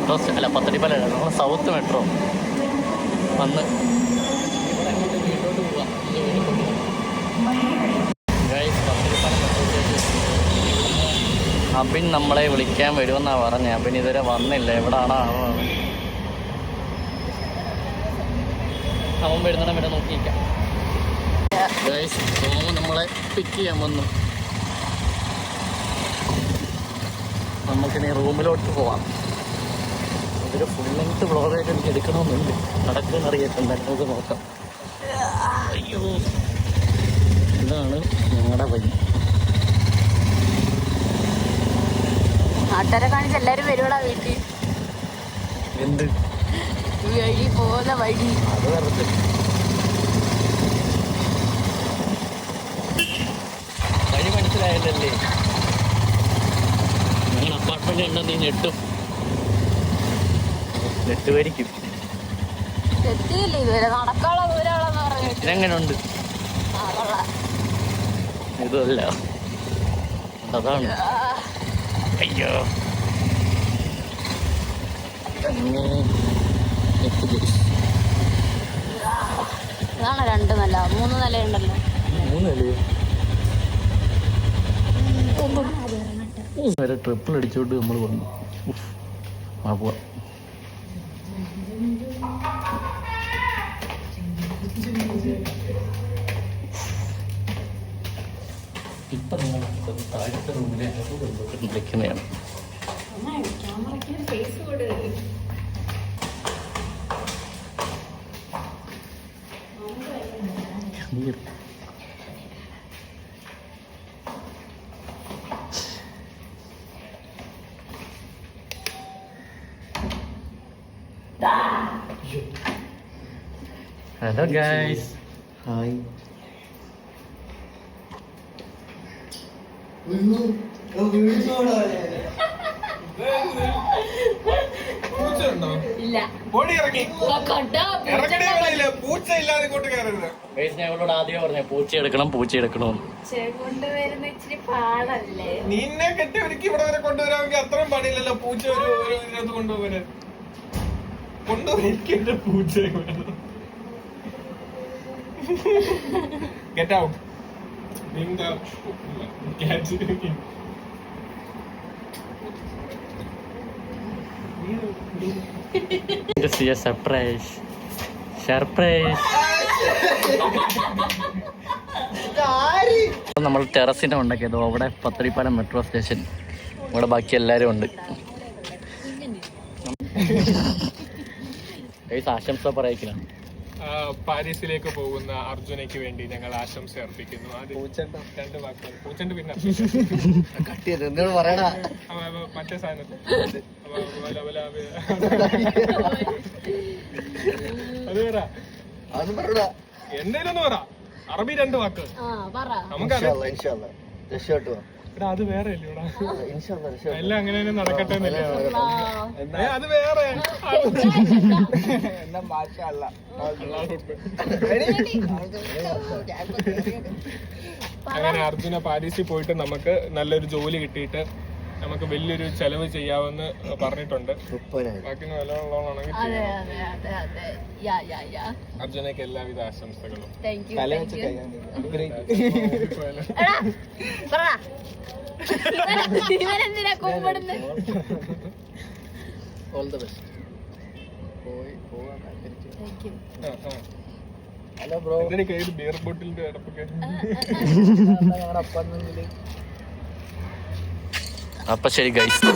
Metro അല്ല പത്തടിപ്പാല നമ്മൾ south metro വന്ന് അബിൻ നമ്മളെ വിളിക്കാൻ വരുമെന്നാണ് പറഞ്ഞത്. അബിൻ ഇതുവരെ വന്നില്ല. എവിടാണോ അവൻ വരുന്നിടം വരെ നോക്കിയിരിക്കാം. നമ്മളെ പിക്ക് ചെയ്യാൻ വന്നു. നമുക്കിനി റൂമിലോട്ട് പോവാം. അതൊരു ഫുൾ ലെങ്ത് വ്ളോഗായിട്ട് എനിക്ക് എടുക്കണമെന്നുണ്ട്. നടക്കുന്ന അറിയത്തില്ല, നമുക്ക് നോക്കാം. അയ്യോ, ഇതാണ് ഞങ്ങളുടെ വഴി. നാട്ടുകാരെ കാണിച്ച് എല്ലാരും വരുവാടാ വീട്ടിൽ. എന്ത് വഴി പോകുന്ന വഴി അത് വെറുതെ വഴി മനസ്സിലായില്ലല്ലേ? ഞങ്ങൾ അപ്പാർട്ട്മെന്റ് ഉണ്ടോ നീ നെട്ടുമായിരിക്കും. എത്തിയില്ല ഇതുവരെ, നടക്കാനുള്ള ദൂരമാണെന്ന് പറഞ്ഞു. ഇതെങ്ങനെയുണ്ട്? ഇതല്ല, അതാണ്. അയ്യോ, ഇതാണ് 2 നില, 3 നിലയുണ്ടല്ലോ. 3 നിലയോ? വരെ ട്രിപ്പിൾ അടിച്ചോണ്ട് നമ്മൾ വന്നു. പോവാ. ഇപ്പൊ നിങ്ങൾ താഴത്തെ റൂമിലെ വിളിക്കുന്നതാണ്. Hello guys. ഹായ്. ഞങ്ങളോട് ആദ്യം പറഞ്ഞ പൂച്ച എടുക്കണം. നിന്നെ കെട്ടി ഒരുക്കി ഇവിടെ വരെ കൊണ്ടുവരാമെങ്കിൽ അത്രയും പണിയില്ലല്ലോ. പൂച്ച ഒരു ഇതിനകത്ത് കൊണ്ടുപോകാൻ പൂച്ച ഗെറ്റ് ഔട്ട്. സർപ്രൈസ്. നമ്മൾ ടെറസിന്റെ ഉണ്ടാക്കിയത് അവിടെ പത്തടിപ്പാലം മെട്രോ സ്റ്റേഷൻ. ഇവിടെ ബാക്കി എല്ലാരും ഉണ്ട്. ആശംസ പറയിക്കണം. പാരീസിലേക്ക് പോകുന്ന അർജുനയ്ക്ക് വേണ്ടി ഞങ്ങൾ ആശംസ അർപ്പിക്കുന്നു. രണ്ട് വാക്കുകൾ. പൂച്ചണ്ട് പിന്നെ മറ്റേ സാധനത്തിൽ അത് പറ, എന്തേലും ഒന്ന് പറ. അറബി 2 വാക്ക് നമുക്കറിയാം. അത് വേറെ എല്ലാം അങ്ങനെ നടക്കട്ടെ. അത് വേറെ അങ്ങനെ അർജുന പാരീസിൽ പോയിട്ട് നമുക്ക് നല്ലൊരു ജോലി കിട്ടിയിട്ട് നമുക്ക് വലിയൊരു ചെലവ് ചെയ്യാമെന്ന് പറഞ്ഞിട്ടുണ്ട്. ബാക്കി നല്ലോണമാണെങ്കിൽ അർജുനക്ക് എല്ലാവിധ ആശംസകളും. All the best. Hello bro. Beer ബോട്ടിലിന്റെ അടപ്പൊക്കെ അപ്പൊ ശരി ഗൈസ്.